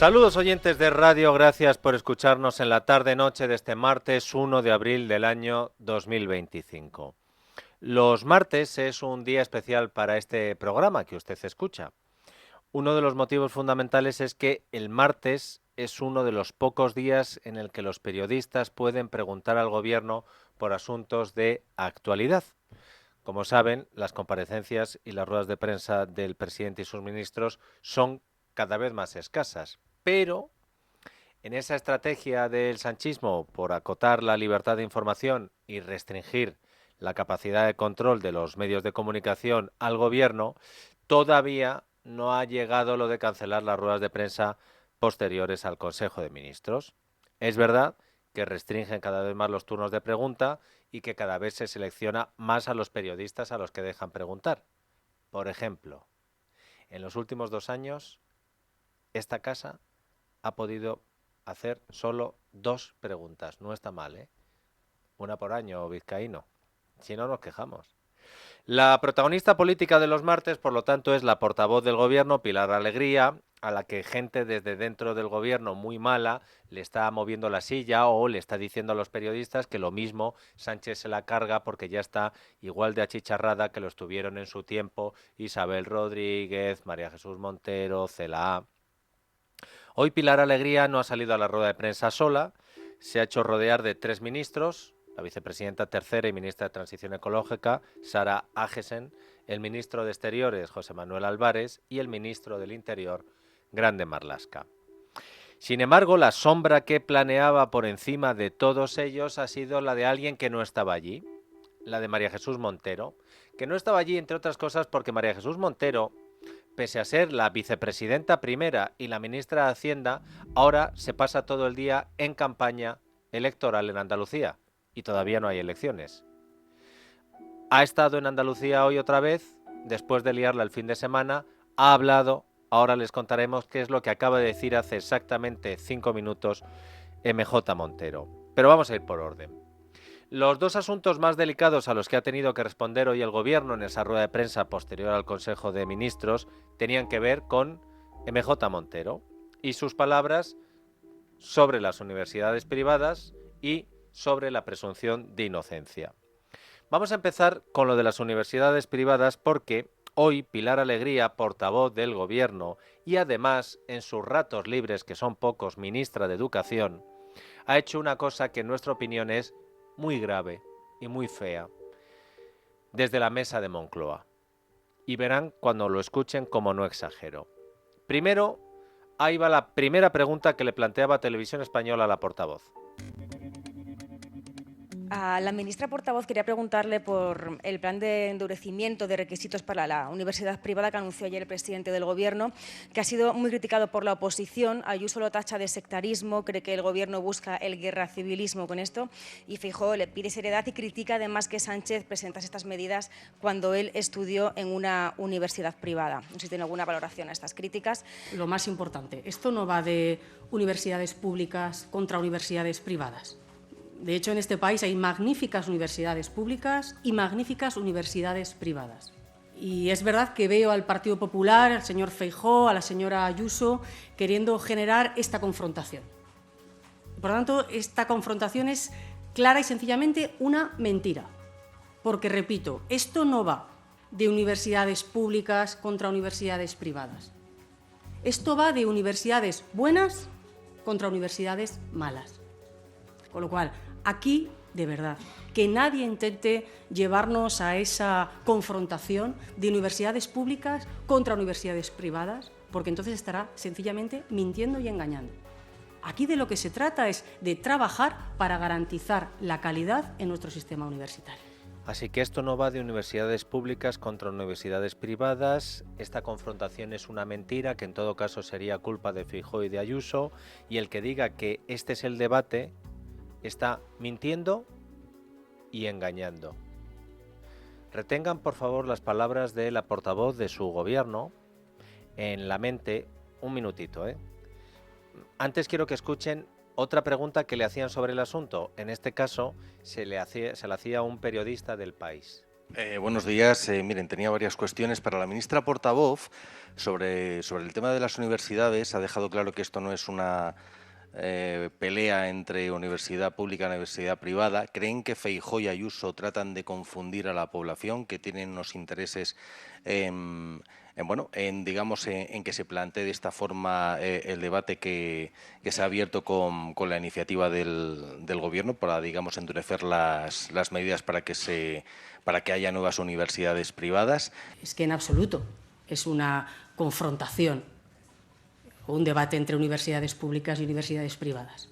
Saludos oyentes de radio, gracias por escucharnos en la tarde-noche de este martes 1 de abril del año 2025. Los martes es un día especial para este programa que usted escucha. Uno de los motivos fundamentales es que el martes es uno de los pocos días en el que los periodistas pueden preguntar al gobierno por asuntos de actualidad. Como saben, las comparecencias y las ruedas de prensa del presidente y sus ministros son cada vez más escasas, pero en esa estrategia del sanchismo por acotar la libertad de información y restringir la capacidad de control de los medios de comunicación al gobierno, todavía no ha llegado lo de cancelar las ruedas de prensa posteriores al Consejo de Ministros. Es verdad que restringen cada vez más los turnos de pregunta y que cada vez se selecciona más a los periodistas a los que dejan preguntar. Por ejemplo, en los últimos 2 años, esta casa ha podido hacer solo 2 preguntas. No está mal, ¿eh? Una por año, vizcaíno. Si no, nos quejamos. La protagonista política de los martes, por lo tanto, es la portavoz del gobierno, Pilar Alegría, a la que gente desde dentro del gobierno muy mala le está moviendo la silla o le está diciendo a los periodistas que lo mismo Sánchez se la carga porque ya está igual de achicharrada que lo estuvieron en su tiempo Isabel Rodríguez, María Jesús Montero, Celaá. Hoy Pilar Alegría no ha salido a la rueda de prensa sola, se ha hecho rodear de 3 ministros, la vicepresidenta tercera y ministra de Transición Ecológica, Sara Agesen, el ministro de Exteriores, José Manuel Álvarez, y el ministro del Interior, Grande Marlaska. Sin embargo, la sombra que planeaba por encima de todos ellos ha sido la de alguien que no estaba allí, la de María Jesús Montero, que no estaba allí, entre otras cosas, porque María Jesús Montero, pese a ser la vicepresidenta primera y la ministra de Hacienda, ahora se pasa todo el día en campaña electoral en Andalucía y todavía no hay elecciones. Ha estado en Andalucía hoy otra vez, después de liarla el fin de semana, ha hablado, ahora les contaremos qué es lo que acaba de decir hace exactamente 5 minutos MJ Montero. Pero vamos a ir por orden. Los 2 asuntos más delicados a los que ha tenido que responder hoy el gobierno en esa rueda de prensa posterior al Consejo de Ministros tenían que ver con MJ Montero y sus palabras sobre las universidades privadas y sobre la presunción de inocencia. Vamos a empezar con lo de las universidades privadas porque hoy Pilar Alegría, portavoz del gobierno y además en sus ratos libres, que son pocos, ministra de Educación, ha hecho una cosa que en nuestra opinión es muy grave y muy fea desde la mesa de Moncloa. Y verán cuando lo escuchen como no exagero. Primero, ahí va la primera pregunta que le planteaba Televisión Española a la portavoz. A la ministra portavoz quería preguntarle por el plan de endurecimiento de requisitos para la universidad privada que anunció ayer el presidente del Gobierno, que ha sido muy criticado por la oposición. Ayuso lo tacha de sectarismo, cree que el Gobierno busca el guerracivilismo con esto y Feijóo le pide seriedad y critica además que Sánchez presentase estas medidas cuando él estudió en una universidad privada. No sé si tiene alguna valoración a estas críticas. Lo más importante, esto no va de universidades públicas contra universidades privadas. De hecho, en este país hay magníficas universidades públicas y magníficas universidades privadas. Y es verdad que veo al Partido Popular, al señor Feijóo, a la señora Ayuso, queriendo generar esta confrontación. Por lo tanto, esta confrontación es clara y sencillamente una mentira. Porque, repito, esto no va de universidades públicas contra universidades privadas. Esto va de universidades buenas contra universidades malas. Con lo cual, aquí, de verdad, que nadie intente llevarnos a esa confrontación de universidades públicas contra universidades privadas, porque entonces estará sencillamente mintiendo y engañando. Aquí de lo que se trata es de trabajar para garantizar la calidad en nuestro sistema universitario. Así que esto no va de universidades públicas contra universidades privadas, esta confrontación es una mentira que en todo caso sería culpa de Feijóo y de Ayuso, y el que diga que este es el debate está mintiendo y engañando. Retengan por favor las palabras de la portavoz de su gobierno en la mente un minutito, Antes quiero que escuchen otra pregunta que le hacían sobre el asunto. En este caso se la hacía un periodista del País. Buenos días. Miren, tenía varias cuestiones para la ministra portavoz sobre el tema de las universidades. Ha dejado claro que esto no es una pelea entre universidad pública y universidad privada. ¿Creen que Feijóo y Ayuso tratan de confundir a la población, que tienen unos intereses digamos, en que se plantee de esta forma el debate que se ha abierto con la iniciativa del Gobierno para, digamos, endurecer las medidas para que haya nuevas universidades privadas? Es que en absoluto es una confrontación o un debate entre universidades públicas y universidades privadas.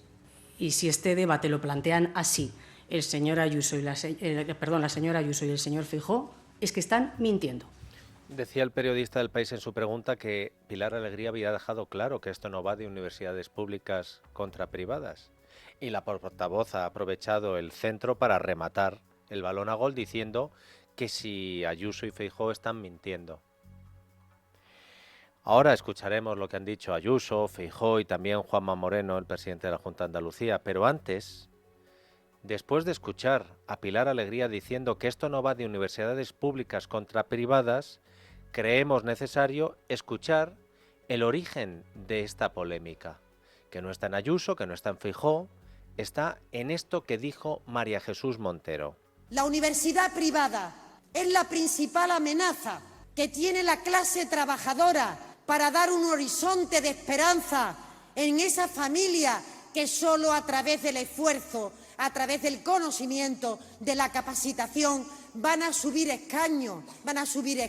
Y si este debate lo plantean así el señor Ayuso y la señora Ayuso y el señor Feijóo, es que están mintiendo. Decía el periodista del País en su pregunta que Pilar Alegría había dejado claro que esto no va de universidades públicas contra privadas. Y la portavoz ha aprovechado el centro para rematar el balón a gol diciendo que si Ayuso y Feijóo están mintiendo. Ahora escucharemos lo que han dicho Ayuso, Feijóo y también Juanma Moreno, el presidente de la Junta de Andalucía. Pero antes, después de escuchar a Pilar Alegría diciendo que esto no va de universidades públicas contra privadas, creemos necesario escuchar el origen de esta polémica, que no está en Ayuso, que no está en Feijóo, está en esto que dijo María Jesús Montero. La universidad privada es la principal amenaza que tiene la clase trabajadora para dar un horizonte de esperanza en esa familia que solo a través del esfuerzo, a través del conocimiento, de la capacitación, van a subir escaños, van a subir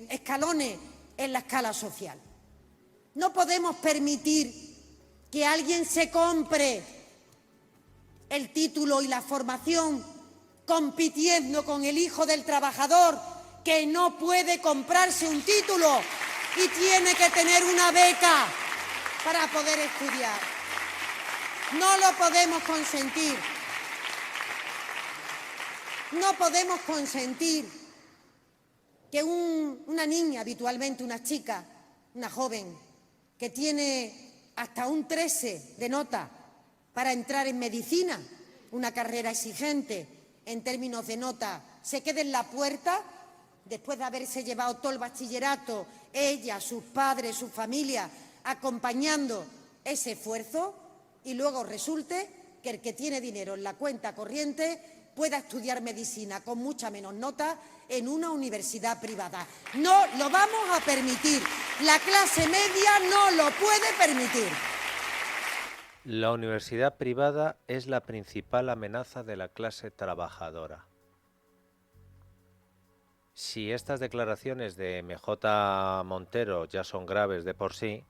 escalones en la escala social. No podemos permitir que alguien se compre el título y la formación compitiendo con el hijo del trabajador que no puede comprarse un título y tiene que tener una beca para poder estudiar. No lo podemos consentir. No podemos consentir que una niña, habitualmente una chica, una joven, que tiene hasta un 13 de nota para entrar en medicina, una carrera exigente en términos de nota, se quede en la puerta después de haberse llevado todo el bachillerato, ella, sus padres, su familia, acompañando ese esfuerzo, y luego resulte que el que tiene dinero en la cuenta corriente pueda estudiar medicina con mucha menos nota en una universidad privada. No lo vamos a permitir. La clase media no lo puede permitir. La universidad privada es la principal amenaza de la clase trabajadora. Si estas declaraciones de MJ Montero ya son graves de por sí,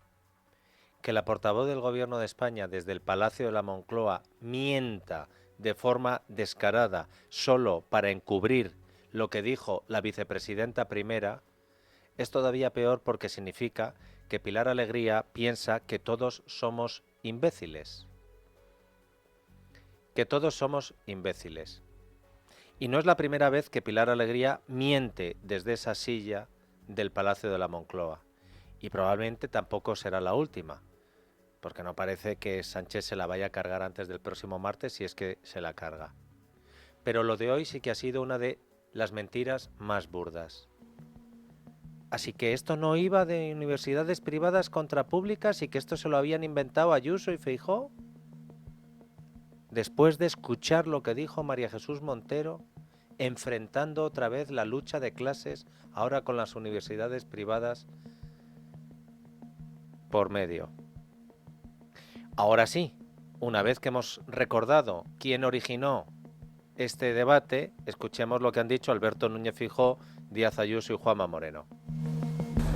que la portavoz del Gobierno de España desde el Palacio de la Moncloa mienta de forma descarada solo para encubrir lo que dijo la vicepresidenta primera, es todavía peor porque significa que Pilar Alegría piensa que todos somos imbéciles. Que todos somos imbéciles. Y no es la primera vez que Pilar Alegría miente desde esa silla del Palacio de la Moncloa. Y probablemente tampoco será la última, porque no parece que Sánchez se la vaya a cargar antes del próximo martes, si es que se la carga. Pero lo de hoy sí que ha sido una de las mentiras más burdas. Así que esto no iba de universidades privadas contra públicas y que esto se lo habían inventado Ayuso y Feijóo. Después de escuchar lo que dijo María Jesús Montero, enfrentando otra vez la lucha de clases, ahora con las universidades privadas por medio. Ahora sí, una vez que hemos recordado quién originó este debate, escuchemos lo que han dicho Alberto Núñez Feijóo, Díaz Ayuso y Juanma Moreno.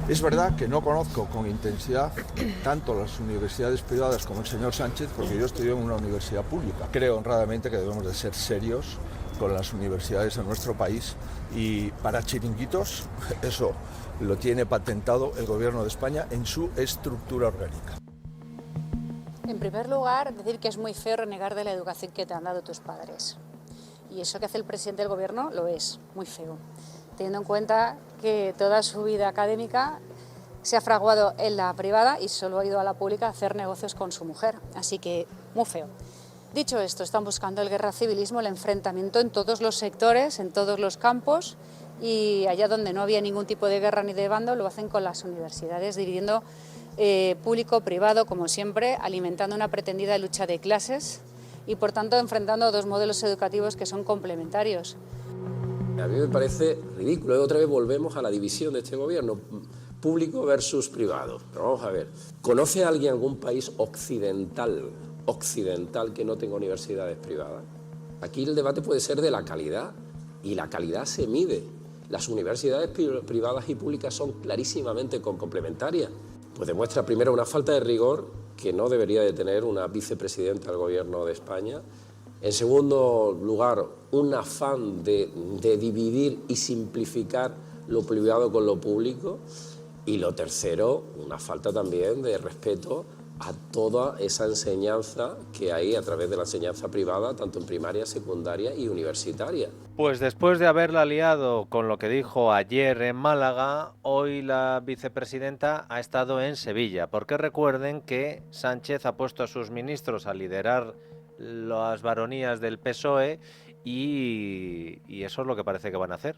Es verdad que no conozco con intensidad tanto las universidades privadas como el señor Sánchez, porque yo estudié en una universidad pública. Creo honradamente que debemos de ser serios con las universidades en nuestro país, y para chiringuitos eso lo tiene patentado el Gobierno de España en su estructura orgánica. En primer lugar, decir que es muy feo renegar de la educación que te han dado tus padres. Y eso que hace el presidente del Gobierno lo es, muy feo. Teniendo en cuenta que toda su vida académica se ha fraguado en la privada y solo ha ido a la pública a hacer negocios con su mujer. Así que, muy feo. Dicho esto, están buscando el guerracivilismo, el enfrentamiento en todos los sectores, en todos los campos, y allá donde no había ningún tipo de guerra ni de bando lo hacen con las universidades, dividiendo público, privado, como siempre, alimentando una pretendida lucha de clases y, por tanto, enfrentando dos modelos educativos que son complementarios. A mí me parece ridículo. Otra vez volvemos a la división de este gobierno, público versus privado. Pero vamos a ver, ¿conoce alguien algún país occidental que no tenga universidades privadas? Aquí el debate puede ser de la calidad, y la calidad se mide. Las universidades privadas y públicas son clarísimamente complementarias. Pues demuestra primero una falta de rigor que no debería de tener una vicepresidenta del Gobierno de España. En segundo lugar, un afán de dividir y simplificar lo privado con lo público. Y lo tercero, una falta también de respeto a toda esa enseñanza que hay a través de la enseñanza privada, tanto en primaria, secundaria y universitaria. Pues después de haberla liado con lo que dijo ayer en Málaga, hoy la vicepresidenta ha estado en Sevilla, porque recuerden que Sánchez ha puesto a sus ministros a liderar las baronías del PSOE y eso es lo que parece que van a hacer.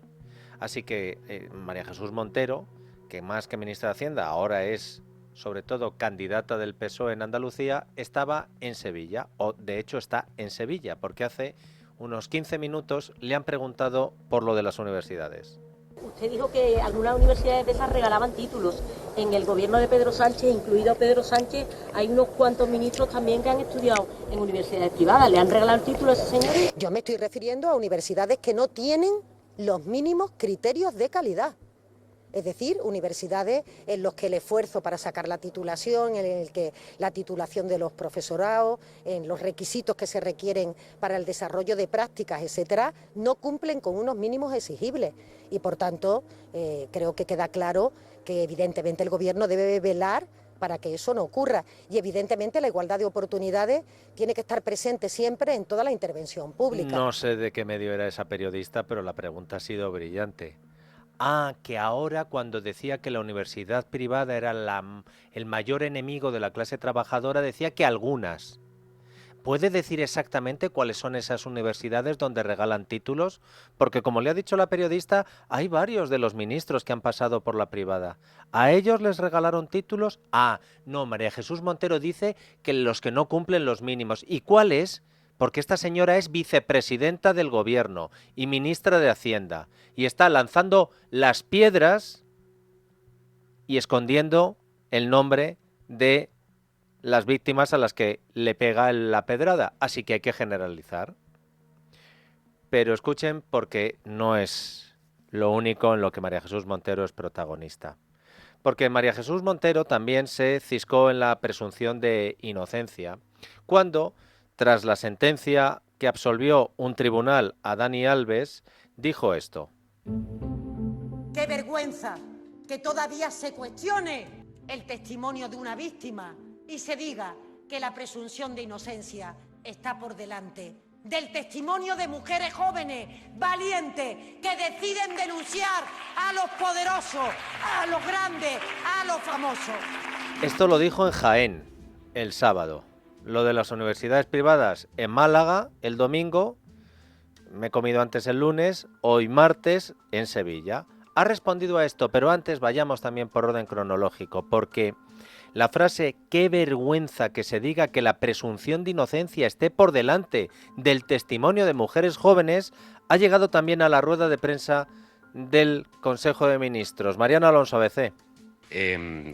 Así que María Jesús Montero, que más que ministra de Hacienda ahora es sobre todo candidata del PSOE en Andalucía, estaba en Sevilla, o de hecho está en Sevilla, porque hace unos 15 minutos le han preguntado por lo de las universidades. Usted dijo que algunas universidades de esas regalaban títulos. En el gobierno de Pedro Sánchez, incluido Pedro Sánchez, hay unos cuantos ministros también que han estudiado en universidades privadas. ¿Le han regalado el título a esos señores? Yo me estoy refiriendo a universidades que no tienen los mínimos criterios de calidad. Es decir, universidades en las que el esfuerzo para sacar la titulación, en el que la titulación de los profesorados, en los requisitos que se requieren para el desarrollo de prácticas, etcétera, no cumplen con unos mínimos exigibles. Y por tanto, creo que queda claro que evidentemente el Gobierno debe velar para que eso no ocurra. Y evidentemente la igualdad de oportunidades tiene que estar presente siempre en toda la intervención pública. No sé de qué medio era esa periodista, pero la pregunta ha sido brillante. Ah, que ahora cuando decía que la universidad privada era el mayor enemigo de la clase trabajadora, decía que algunas. ¿Puede decir exactamente cuáles son esas universidades donde regalan títulos? Porque como le ha dicho la periodista, hay varios de los ministros que han pasado por la privada. ¿A ellos les regalaron títulos? Ah, no, María Jesús Montero dice que los que no cumplen los mínimos. ¿Y cuáles? Porque esta señora es vicepresidenta del Gobierno y ministra de Hacienda y está lanzando las piedras y escondiendo el nombre de las víctimas a las que le pega la pedrada. Así que hay que generalizar. Pero escuchen, porque no es lo único en lo que María Jesús Montero es protagonista. Porque María Jesús Montero también se ciscó en la presunción de inocencia cuando, tras la sentencia que absolvió un tribunal a Dani Alves, dijo esto. ¡Qué vergüenza que todavía se cuestione el testimonio de una víctima y se diga que la presunción de inocencia está por delante del testimonio de mujeres jóvenes, valientes, que deciden denunciar a los poderosos, a los grandes, a los famosos? Esto lo dijo en Jaén el sábado. Lo de las universidades privadas en Málaga el domingo, me he comido antes el lunes, hoy martes en Sevilla. Ha respondido a esto, pero antes vayamos también por orden cronológico, porque la frase "qué vergüenza que se diga que la presunción de inocencia esté por delante del testimonio de mujeres jóvenes" ha llegado también a la rueda de prensa del Consejo de Ministros. Mariano Alonso, ABC.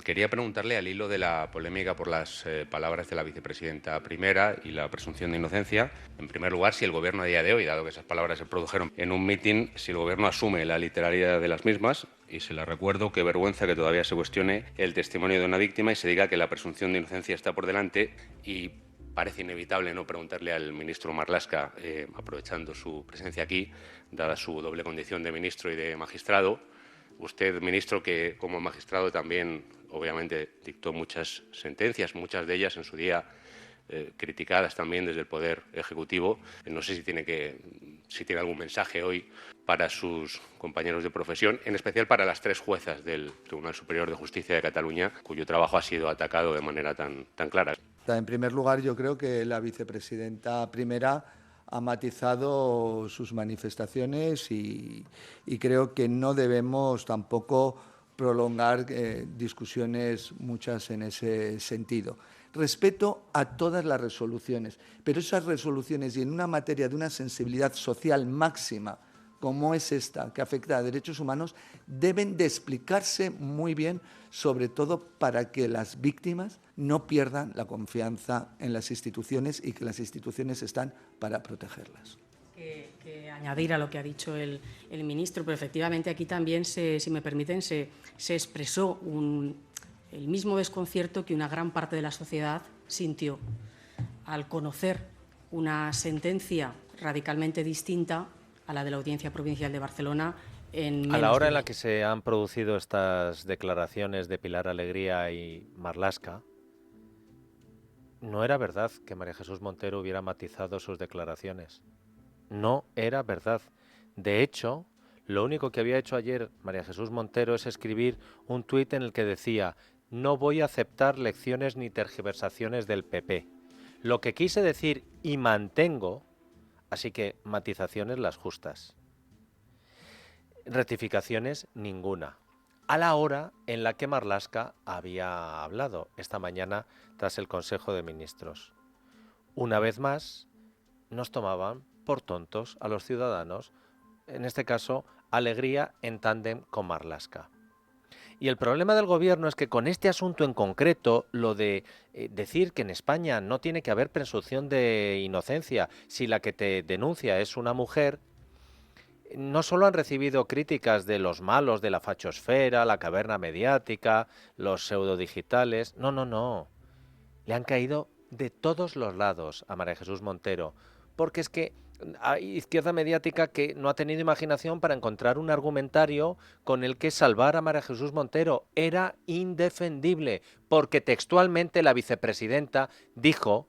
Quería preguntarle, al hilo de la polémica por las palabras de la vicepresidenta primera y la presunción de inocencia, en primer lugar, si el Gobierno a día de hoy, dado que esas palabras se produjeron en un mitin, si el Gobierno asume la literalidad de las mismas, y se la recuerdo, qué vergüenza que todavía se cuestione el testimonio de una víctima y se diga que la presunción de inocencia está por delante, y parece inevitable no preguntarle al ministro Marlaska, aprovechando su presencia aquí, dada su doble condición de ministro y de magistrado. Usted, ministro, que como magistrado también, obviamente, dictó muchas sentencias, muchas de ellas en su día criticadas también desde el Poder Ejecutivo. No sé si tiene algún mensaje hoy para sus compañeros de profesión, en especial para las 3 juezas del Tribunal Superior de Justicia de Cataluña, cuyo trabajo ha sido atacado de manera tan clara. En primer lugar, yo creo que la vicepresidenta primera ha matizado sus manifestaciones y creo que no debemos tampoco prolongar discusiones muchas en ese sentido. Respeto a todas las resoluciones, pero esas resoluciones y en una materia de una sensibilidad social máxima como es esta, que afecta a derechos humanos, deben de explicarse muy bien, sobre todo para que las víctimas no pierdan la confianza en las instituciones y que las instituciones están para protegerlas. Que añadir a lo que ha dicho el ministro, pero efectivamente aquí también, si me permiten, se expresó el mismo desconcierto que una gran parte de la sociedad sintió al conocer una sentencia radicalmente distinta a la de la Audiencia Provincial de Barcelona. A la hora en la que se han producido estas declaraciones de Pilar Alegría y Marlaska, no era verdad que María Jesús Montero hubiera matizado sus declaraciones. No era verdad. De hecho, lo único que había hecho ayer María Jesús Montero es escribir un tuit en el que decía: no voy a aceptar lecciones ni tergiversaciones del PP. Lo que quise decir y mantengo, así que matizaciones las justas. Rectificaciones ninguna. A la hora en la que Marlaska había hablado esta mañana tras el Consejo de Ministros. Una vez más, nos tomaban por tontos a los ciudadanos, en este caso, Alegría en tándem con Marlaska. Y el problema del gobierno es que con este asunto en concreto, lo de decir que en España no tiene que haber presunción de inocencia si la que te denuncia es una mujer, no solo han recibido críticas de los malos de la fachosfera, la caverna mediática, los pseudodigitales, no. Le han caído de todos los lados a María Jesús Montero, porque es que hay izquierda mediática que no ha tenido imaginación para encontrar un argumentario con el que salvar a María Jesús Montero. Era indefendible, porque textualmente la vicepresidenta dijo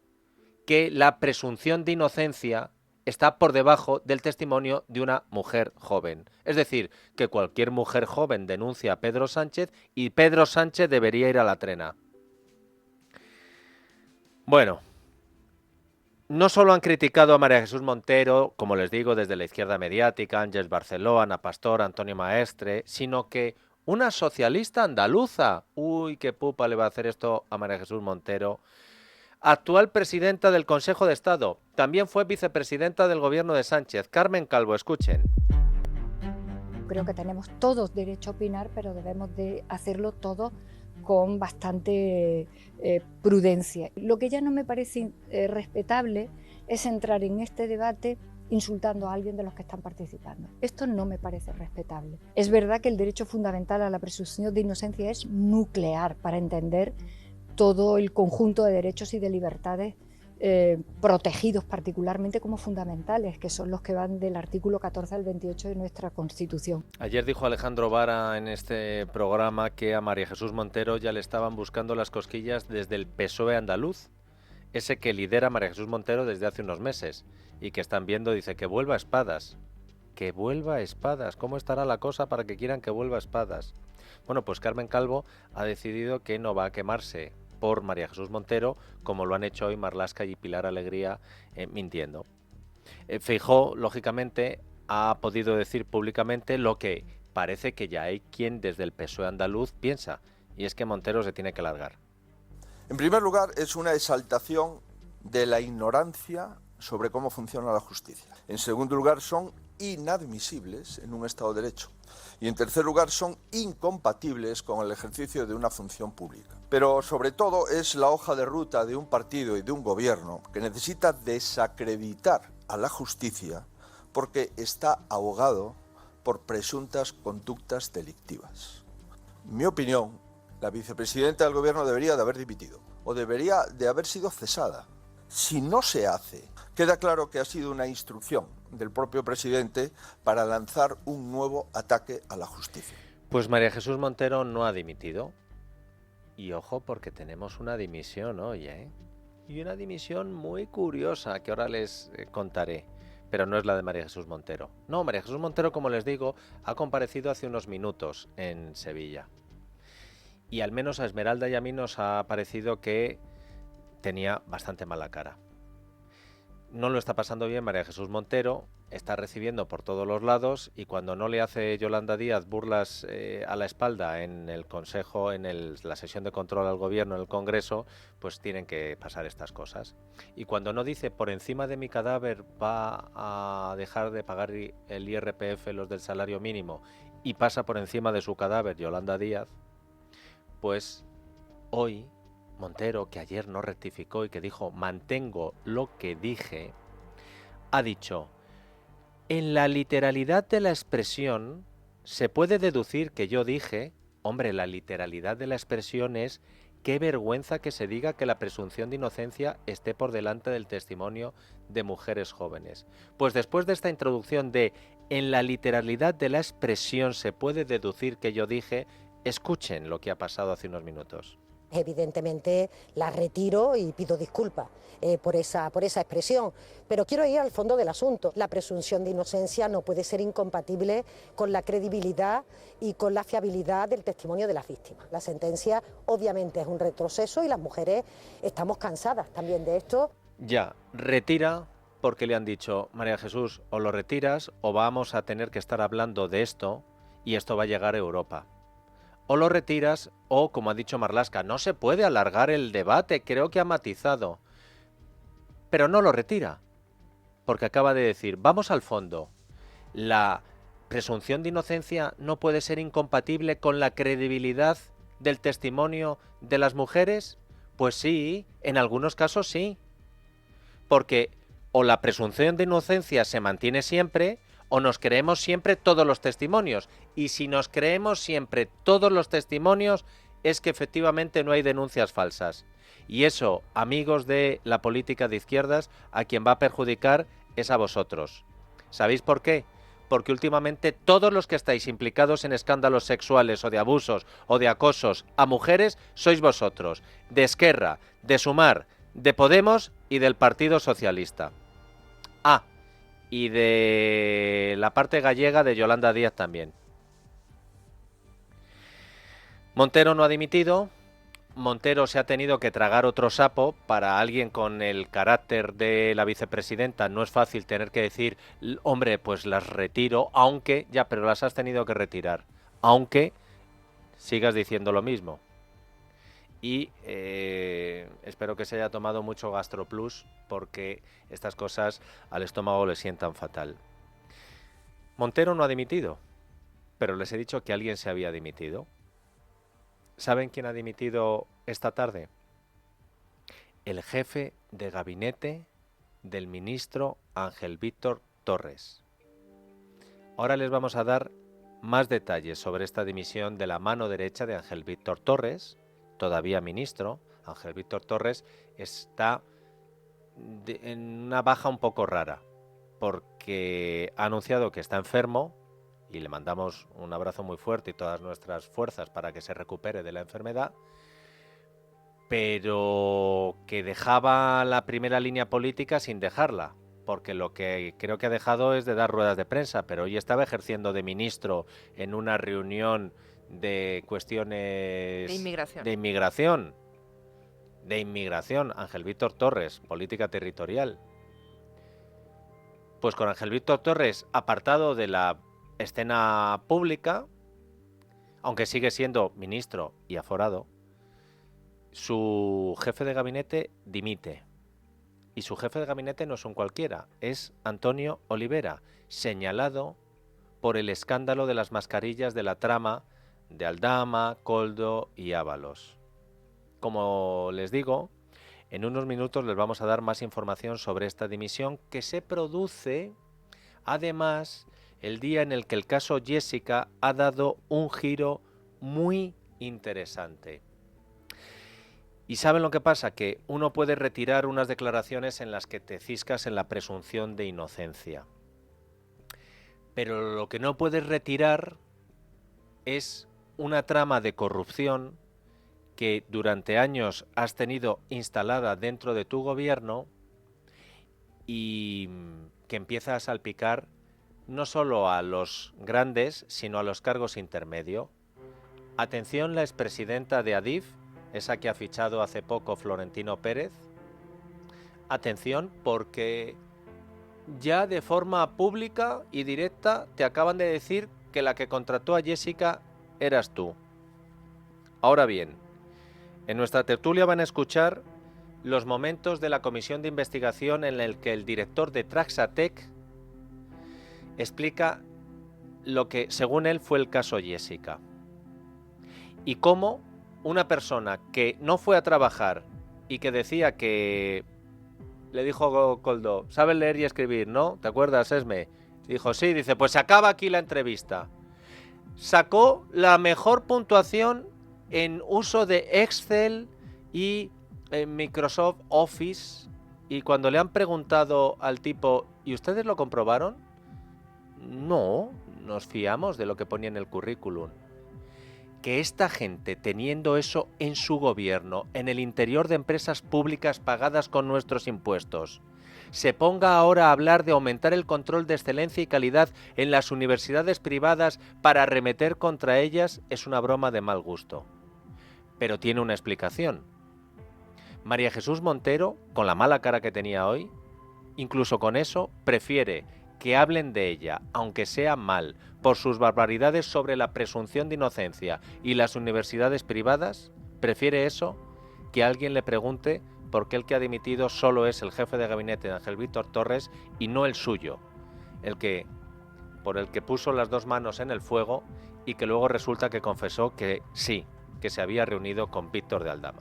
que la presunción de inocencia está por debajo del testimonio de una mujer joven. Es decir, que cualquier mujer joven denuncia a Pedro Sánchez y Pedro Sánchez debería ir a la trena. Bueno, no solo han criticado a María Jesús Montero, como les digo, desde la izquierda mediática, Ángeles Barceló, Ana Pastor, Antonio Maestre, sino que una socialista andaluza, uy, qué pupa le va a hacer esto a María Jesús Montero, actual presidenta del Consejo de Estado, también fue vicepresidenta del gobierno de Sánchez, Carmen Calvo, escuchen. Creo que tenemos todos derecho a opinar, pero debemos de hacerlo todo con bastante prudencia. Lo que ya no me parece respetable es entrar en este debate insultando a alguien de los que están participando. Esto no me parece respetable. Es verdad que el derecho fundamental a la presunción de inocencia es nuclear para entender todo el conjunto de derechos y de libertades protegidos particularmente como fundamentales, que son los que van del artículo 14 al 28 de nuestra Constitución. Ayer dijo Alejandro Vara en este programa que a María Jesús Montero ya le estaban buscando las cosquillas desde el PSOE andaluz, ese que lidera María Jesús Montero desde hace unos meses, y que están viendo, dice, que vuelva a Espadas. Que vuelva a Espadas. ¿Cómo estará la cosa para que quieran que vuelva a Espadas? Bueno, pues Carmen Calvo ha decidido que no va a quemarse por María Jesús Montero, como lo han hecho hoy Marlaska y Pilar Alegría mintiendo. Feijóo, lógicamente, ha podido decir públicamente lo que parece que ya hay quien desde el PSOE andaluz piensa, y es que Montero se tiene que largar. En primer lugar, es una exaltación de la ignorancia sobre cómo funciona la justicia. En segundo lugar, son inadmisibles en un Estado de Derecho. Y en tercer lugar, son incompatibles con el ejercicio de una función pública. Pero sobre todo es la hoja de ruta de un partido y de un gobierno que necesita desacreditar a la justicia porque está ahogado por presuntas conductas delictivas. En mi opinión, la vicepresidenta del gobierno debería de haber dimitido o debería de haber sido cesada. Si no se hace, queda claro que ha sido una instrucción del propio presidente para lanzar un nuevo ataque a la justicia. Pues María Jesús Montero no ha dimitido. Y ojo, porque tenemos una dimisión hoy, ¿eh? Y una dimisión muy curiosa que ahora les contaré, pero no es la de María Jesús Montero. No, María Jesús Montero, como les digo, ha comparecido hace unos minutos en Sevilla. Y al menos a Esmeralda y a mí nos ha parecido que tenía bastante mala cara. No lo está pasando bien María Jesús Montero, está recibiendo por todos los lados y cuando no le hace Yolanda Díaz burlas a la espalda en el Consejo, en la sesión de control al Gobierno en el Congreso, pues tienen que pasar estas cosas. Y cuando no dice por encima de mi cadáver va a dejar de pagar el IRPF los del salario mínimo y pasa por encima de su cadáver Yolanda Díaz, pues hoy Montero, que ayer no rectificó y que dijo mantengo lo que dije, ha dicho: en la literalidad de la expresión se puede deducir que yo dije, hombre, la literalidad de la expresión es qué vergüenza que se diga que la presunción de inocencia esté por delante del testimonio de mujeres jóvenes. Pues después de esta introducción de en la literalidad de la expresión se puede deducir que yo dije, escuchen lo que ha pasado hace unos minutos. Evidentemente la retiro y pido disculpas por esa expresión, pero quiero ir al fondo del asunto. La presunción de inocencia no puede ser incompatible con la credibilidad y con la fiabilidad del testimonio de las víctimas. La sentencia obviamente es un retroceso y las mujeres estamos cansadas también de esto. Ya, retira porque le han dicho, María Jesús, o lo retiras o vamos a tener que estar hablando de esto y esto va a llegar a Europa. O lo retiras o, como ha dicho Marlaska, no se puede alargar el debate, creo que ha matizado. Pero no lo retira, porque acaba de decir, vamos al fondo. La presunción de inocencia no puede ser incompatible con la credibilidad del testimonio de las mujeres. Pues sí, en algunos casos sí. Porque o la presunción de inocencia se mantiene siempre, o nos creemos siempre todos los testimonios. Y si nos creemos siempre todos los testimonios, es que efectivamente no hay denuncias falsas. Y eso, amigos de la política de izquierdas, a quien va a perjudicar es a vosotros. ¿Sabéis por qué? Porque últimamente todos los que estáis implicados en escándalos sexuales o de abusos o de acosos a mujeres sois vosotros, de Esquerra, de Sumar, de Podemos y del Partido Socialista. Ah, y de la parte gallega de Yolanda Díaz también. Montero no ha dimitido. Montero se ha tenido que tragar otro sapo. Para alguien con el carácter de la vicepresidenta no es fácil tener que decir, hombre, pues las retiro, aunque, ya, pero las has tenido que retirar, aunque sigas diciendo lo mismo. Y espero que se haya tomado mucho GastroPlus porque estas cosas al estómago le sientan fatal. Montero no ha dimitido, pero les he dicho que alguien se había dimitido. ¿Saben quién ha dimitido esta tarde? El jefe de gabinete del ministro Ángel Víctor Torres. Ahora les vamos a dar más detalles sobre esta dimisión de la mano derecha de Ángel Víctor Torres, todavía ministro. Ángel Víctor Torres está en una baja un poco rara, porque ha anunciado que está enfermo, y le mandamos un abrazo muy fuerte y todas nuestras fuerzas para que se recupere de la enfermedad, pero que dejaba la primera línea política sin dejarla, porque lo que creo que ha dejado es de dar ruedas de prensa, pero hoy estaba ejerciendo de ministro en una reunión de cuestiones de inmigración, Ángel Víctor Torres, política territorial. Pues con Ángel Víctor Torres apartado de la escena pública, aunque sigue siendo ministro y aforado, su jefe de gabinete dimite. Y su jefe de gabinete no es un cualquiera, es Antonio Olivera, señalado por el escándalo de las mascarillas de la trama de Aldama, Koldo y Ábalos. Como les digo, en unos minutos les vamos a dar más información sobre esta dimisión que se produce, además, el día en el que el caso Jessica ha dado un giro muy interesante. ¿Y saben lo que pasa? Que uno puede retirar unas declaraciones en las que te ciscas en la presunción de inocencia. Pero lo que no puedes retirar es una trama de corrupción que durante años has tenido instalada dentro de tu gobierno y que empieza a salpicar no solo a los grandes, sino a los cargos intermedios. Atención, la expresidenta de Adif, esa que ha fichado hace poco Florentino Pérez. Atención, porque ya de forma pública y directa te acaban de decir que la que contrató a Jessica eras tú. Ahora bien, en nuestra tertulia van a escuchar los momentos de la comisión de investigación en el que el director de Traxatec explica lo que, según él, fue el caso Jessica. Y cómo una persona que no fue a trabajar y que decía que... Le dijo Koldo, ¿sabes leer y escribir, no? ¿Te acuerdas, Esme? Dijo, sí, dice, pues se acaba aquí la entrevista. Sacó la mejor puntuación en uso de Excel y Microsoft Office, y cuando le han preguntado al tipo, ¿y ustedes lo comprobaron? No, nos fiamos de lo que ponía en el currículum. Que esta gente, teniendo eso en su gobierno, en el interior de empresas públicas pagadas con nuestros impuestos, se ponga ahora a hablar de aumentar el control de excelencia y calidad en las universidades privadas para arremeter contra ellas, es una broma de mal gusto. Pero tiene una explicación. María Jesús Montero, con la mala cara que tenía hoy, incluso con eso, prefiere que hablen de ella, aunque sea mal, por sus barbaridades sobre la presunción de inocencia y las universidades privadas, prefiere eso que alguien le pregunte por qué el que ha dimitido solo es el jefe de gabinete de Ángel Víctor Torres y no el suyo, por el que puso las dos manos en el fuego y que luego resulta que confesó que sí, que se había reunido con Víctor de Aldama.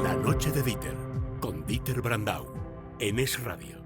La noche de Dieter, con Dieter Brandau, en Es Radio.